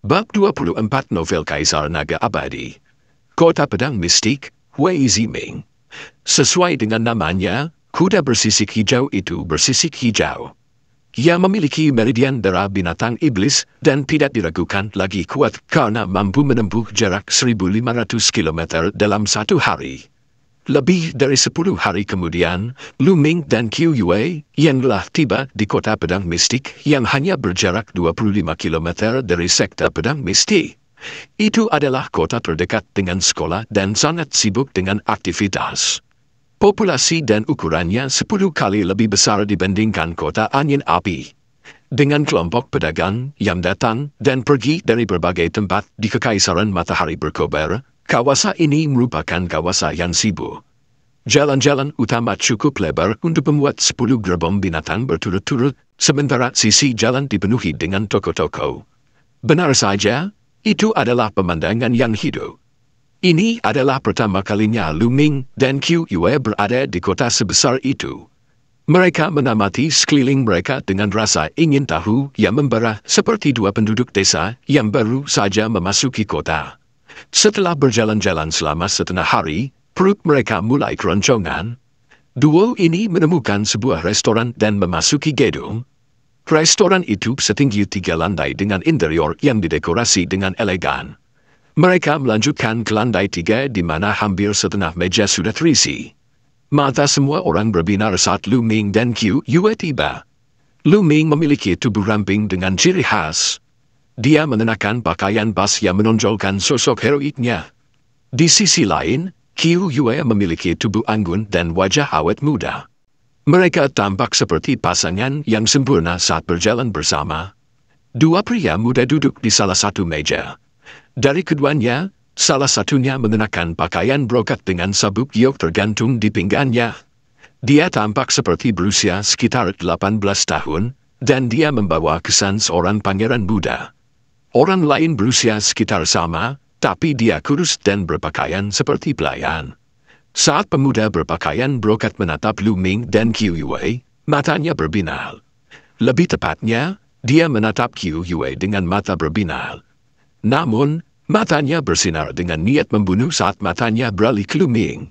Bab 24 Novel Kaisar Naga Abadi. Kota Pedang Mistik, Wei Ziming. Sesuai dengan namanya, kuda bersisik hijau itu bersisik hijau. Ia memiliki meridian darah binatang iblis dan tidak diragukan lagi kuat karena mampu menempuh jarak 1.500 km dalam satu hari. Lebih dari 10 hari kemudian, Lu Ming dan Qiu Yue yang telah tiba di kota pedang mistik yang hanya berjarak 25 km dari sekte pedang mistik. Itu adalah kota terdekat dengan sekolah dan sangat sibuk dengan aktivitas. Populasi dan ukurannya 10 kali lebih besar dibandingkan kota angin api. Dengan kelompok pedagang yang datang dan pergi dari berbagai tempat di Kekaisaran Matahari Berkobar, kawasan ini merupakan kawasan yang sibuk. Jalan-jalan utama cukup lebar untuk memuat 10 gerbong binatang berturut-turut, sementara sisi jalan dipenuhi dengan toko-toko. Benar saja, itu adalah pemandangan yang hidup. Ini adalah pertama kalinya Lu Ming dan Qiu Yue berada di kota sebesar itu. Mereka menamati sekeliling mereka dengan rasa ingin tahu yang membara seperti dua penduduk desa yang baru saja memasuki kota. Setelah berjalan-jalan selama setengah hari, perut mereka mulai keroncongan. Duo ini menemukan sebuah restoran dan memasuki gedung. Restoran itu setinggi 3 lantai dengan interior yang didekorasi dengan elegan. Mereka melanjutkan ke lantai 3 di mana hampir setengah meja sudah terisi. Mata semua orang berbinar saat Lu Ming dan Qiu Yue tiba. Lu Ming memiliki tubuh ramping dengan ciri khas. Dia mengenakan pakaian bas yang menonjolkan sosok heroiknya. Di sisi lain, Qiu Yue memiliki tubuh anggun dan wajah awet muda. Mereka tampak seperti pasangan yang sempurna saat berjalan bersama. Dua pria muda duduk di salah satu meja. Dari keduanya, salah satunya mengenakan pakaian brokat dengan sabuk giok tergantung di pinggangnya. Dia tampak seperti berusia sekitar 18 tahun, dan dia membawa kesan seorang pangeran muda. Orang lain berusia sekitar sama, tapi dia kurus dan berpakaian seperti pelayan. Saat pemuda berpakaian brokat menatap Lu Ming dan Qiu Yue, matanya berbinar. Lebih tepatnya, dia menatap Qiu Yue dengan mata berbinar. Namun, matanya bersinar dengan niat membunuh saat matanya beralih ke Lu Ming.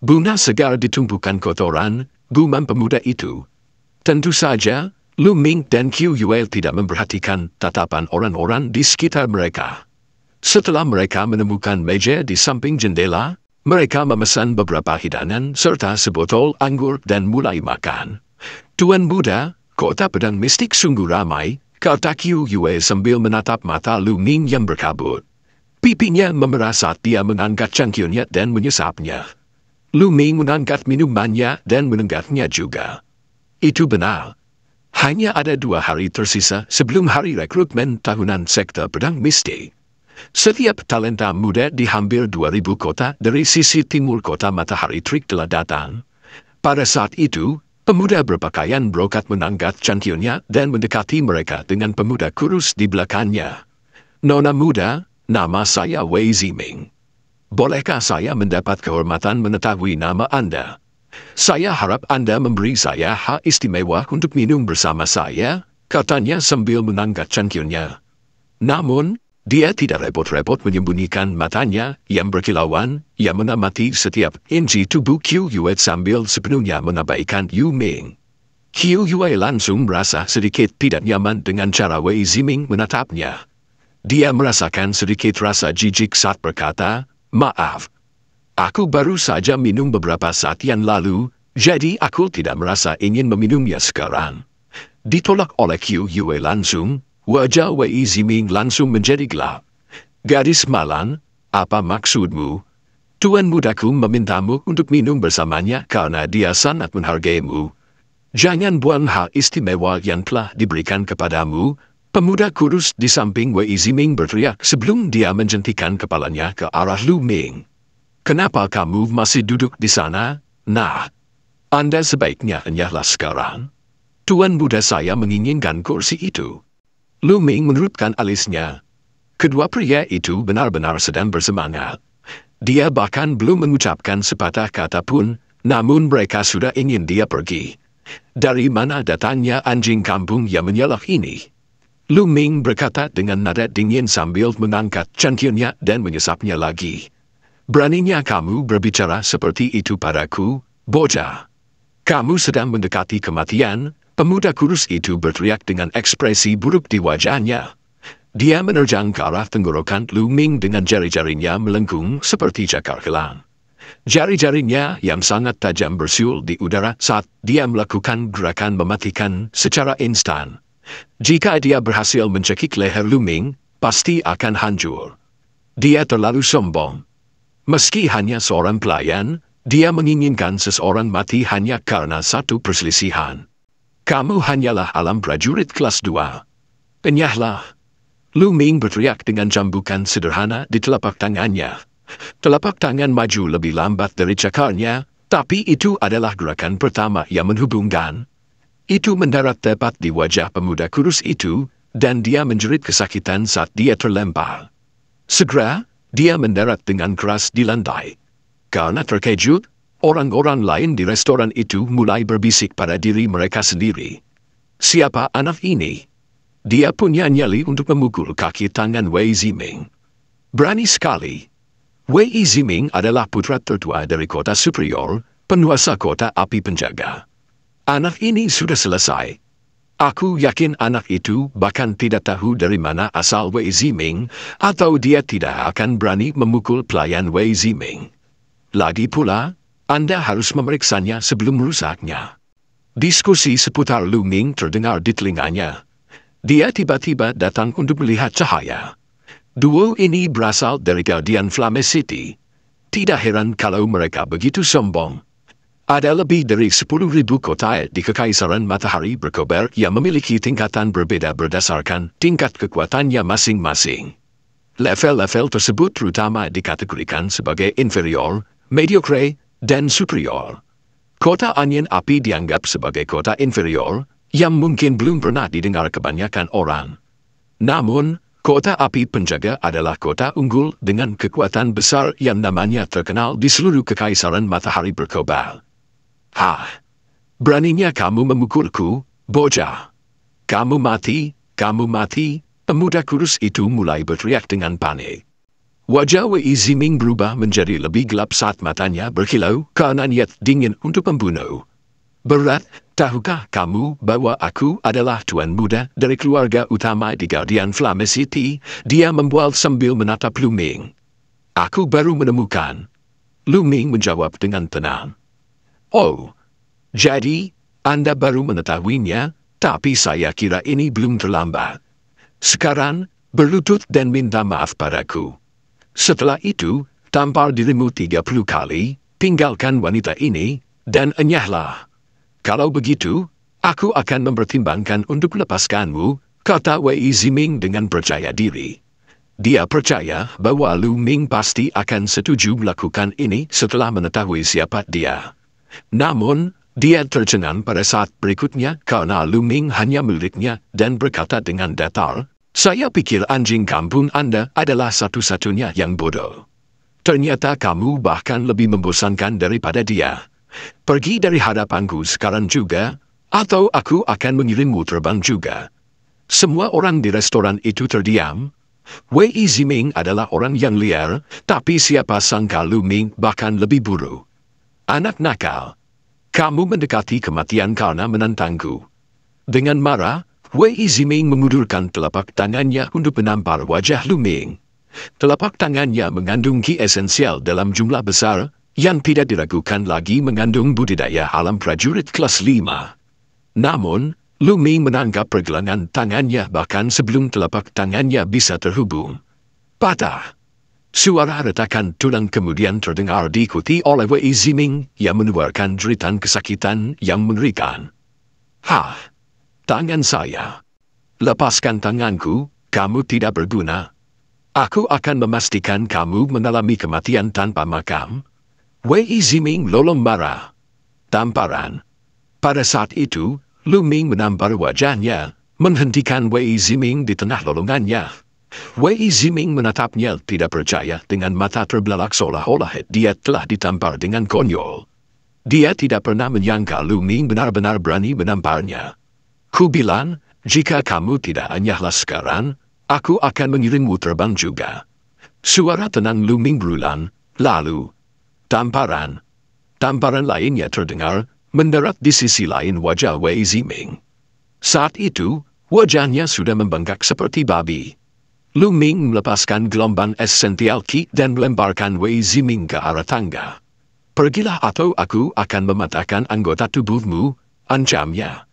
Bunga segar ditumpukan kotoran, gumam pemuda itu. Tentu saja, Lu Ming dan Qiu Yue tidak memperhatikan tatapan orang-orang di sekitar mereka. Setelah mereka menemukan meja di samping jendela, mereka memesan beberapa hidangan serta sebotol anggur dan mulai makan. Tuan muda, kota pedang mistik sungguh ramai, kata Qiu Yue sambil menatap mata Lu Ming yang berkabut. Pipinya memerah saat dia mengangkat cangkirnya dan menyesapnya. Lu Ming mengangkat minumannya dan menenggaknya juga. Itu benar. Hanya ada 2 hari tersisa sebelum hari rekrutmen tahunan sekte pedang mistik. Setiap talenta muda di hampir 2.000 kota dari sisi timur kota Matahari Terik telah datang. Pada saat itu, pemuda berpakaian brokat mengangkat cangkirnya dan mendekati mereka dengan pemuda kurus di belakangnya. Nona muda, nama saya Wei Ziming. Bolehkah saya mendapat kehormatan mengetahui nama Anda? Saya harap Anda memberi saya hak istimewa untuk minum bersama saya, katanya sambil mengangkat cangkirnya. Namun, dia tidak repot-repot menyembunyikan matanya yang berkilauan, yang mengamati setiap inci tubuh Qiu Yue sambil sepenuhnya mengabaikan Lu Ming. Qiu Yue langsung merasa sedikit tidak nyaman dengan cara Wei Ziming menatapnya. Dia merasakan sedikit rasa jijik saat berkata, "Maaf, aku baru saja minum beberapa saat yang lalu, jadi aku tidak merasa ingin meminumnya sekarang." Ditolak oleh Qiu Yue langsung, wajah Wei Ziming langsung menjadi gelap. "Gadis malang, apa maksudmu? Tuan mudaku memintamu untuk minum bersamanya karena dia sangat menghargaimu. Jangan buang hak istimewa yang telah diberikan kepadamu." Pemuda kurus di samping Wei Ziming berteriak sebelum dia menjentikan kepalanya ke arah Lu Ming. "Kenapa kamu masih duduk di sana? Nah, Anda sebaiknya enyahlah sekarang. Tuan muda saya menginginkan kursi itu." Lu Ming mengerutkan alisnya. Kedua pria itu benar-benar sedang bersemangat. Dia bahkan belum mengucapkan sepatah kata pun, namun mereka sudah ingin dia pergi. Dari mana datangnya anjing kampung yang menyalak ini? Lu Ming berkata dengan nada dingin sambil mengangkat cangkirnya dan mengesapnya lagi. Beraninya kamu berbicara seperti itu padaku, bocah. Kamu sedang mendekati kematian, pemuda kurus itu berteriak dengan ekspresi buruk di wajahnya. Dia menerjang ke arah tenggorokan Lu Ming dengan jari-jarinya melengkung seperti cakar kelang. Jari-jarinya yang sangat tajam bersiul di udara saat dia melakukan gerakan mematikan secara instan. Jika dia berhasil mencekik leher Lu Ming, pasti akan hancur. Dia terlalu sombong. Meski hanya seorang pelayan, dia menginginkan seseorang mati hanya karena satu perselisihan. Kamu hanyalah alam prajurit kelas 2. Enyahlah. Lu Ming berteriak dengan cambukan sederhana di telapak tangannya. Telapak tangan maju lebih lambat dari cakarnya, tapi itu adalah gerakan pertama yang menghubungkan. Itu mendarat tepat di wajah pemuda kurus itu, dan dia menjerit kesakitan saat dia terlempar. Segera, dia mendarat dengan keras di lantai. Karena terkejut, orang-orang lain di restoran itu mulai berbisik pada diri mereka sendiri. Siapa anak ini? Dia punya nyali untuk memukul kaki tangan Wei Ziming. Berani sekali. Wei Ziming adalah putra tertua dari kota superior, penguasa kota api penjaga. Anak ini sudah selesai. Aku yakin anak itu bahkan tidak tahu dari mana asal Wei Ziming, atau dia tidak akan berani memukul pelayan Wei Ziming. Lagi pula, Anda harus memeriksanya sebelum merusaknya. Diskusi seputar Lu Ming terdengar di telinganya. Dia tiba-tiba datang untuk melihat cahaya. Duo ini berasal dari Guardian Flame City. Tidak heran kalau mereka begitu sombong. Ada lebih dari 10.000 kota di Kekaisaran Matahari Berkobar yang memiliki tingkatan berbeda berdasarkan tingkat kekuatannya masing-masing. Level-level tersebut terutama dikategorikan sebagai inferior, mediocre, dan superior. Kota Angin Api dianggap sebagai kota inferior, yang mungkin belum pernah didengar kebanyakan orang. Namun, kota Api Penjaga adalah kota unggul dengan kekuatan besar yang namanya terkenal di seluruh Kekaisaran Matahari Berkobar. Hah! Beraninya kamu memukulku, bocah. Kamu mati, pemuda kurus itu mulai berteriak dengan panik. Wajah Wei Ziming berubah menjadi lebih gelap saat matanya berkilau karena niat dingin untuk membunuh. Berat, tahukah kamu bahwa aku adalah tuan muda dari keluarga utama di Guardian Flame City? Dia membual sambil menatap Lu Ming. Aku baru menemukan. Lu Ming menjawab dengan tenang. Oh, jadi, Anda baru mengetahuinya, tapi saya kira ini belum terlambat. Sekarang, berlutut dan minta maaf padaku. Setelah itu, tampar dirimu 30 kali, tinggalkan wanita ini, dan enyahlah. Kalau begitu, aku akan mempertimbangkan untuk melepaskanmu, kata Wei Ziming dengan percaya diri. Dia percaya bahwa Lu Ming pasti akan setuju melakukan ini setelah mengetahui siapa dia. Namun, dia tercengang pada saat berikutnya karena Lu Ming hanya miliknya dan berkata dengan datar, saya pikir anjing kampung Anda adalah satu-satunya yang bodoh. Ternyata kamu bahkan lebih membosankan daripada dia. Pergi dari hadapanku sekarang juga, atau aku akan mengirimmu terbang juga. Semua orang di restoran itu terdiam. Wei Ziming adalah orang yang liar, tapi siapa sangka Lu Ming bahkan lebih buruk. Anak nakal, kamu mendekati kematian karena menantangku. Dengan marah, Wei Ziming mengulurkan telapak tangannya untuk menampar wajah Lu Ming. Telapak tangannya mengandung ki esensial dalam jumlah besar, yang tidak diragukan lagi mengandung budidaya alam prajurit kelas 5. Namun, Lu Ming menangkap pergelangan tangannya bahkan sebelum telapak tangannya bisa terhubung. Patah. Suara retakan tulang kemudian terdengar diikuti oleh Wei Ziming yang mengeluarkan jeritan kesakitan yang mengerikan. Hah! Tangan saya. Lepaskan tanganku, kamu tidak berguna. Aku akan memastikan kamu mengalami kematian tanpa makam. Wei Ziming lolong marah. Tamparan. Pada saat itu, Lu Ming menampar wajahnya, menghentikan Wei Ziming di tengah lolongannya. Wei Ziming menatapnya tidak percaya dengan mata terbelalak seolah-olah dia telah ditampar dengan konyol. Dia tidak pernah menyangka Lu Ming benar-benar berani menamparnya. Ku bilang, Jika kamu tidak anyahlah sekarang, aku akan mengirimmu terbang juga. Suara tenang luming berulang, lalu tamparan. Tamparan lainnya terdengar, mendarat di sisi lain wajah Wei Ziming. Saat itu, wajahnya sudah membengkak seperti babi. Lu Ming melepaskan gelombang esensial ki dan melemparkan Wei Ziming ke arah tangga. Pergilah atau aku akan mematahkan anggota tubuhmu, ancamnya.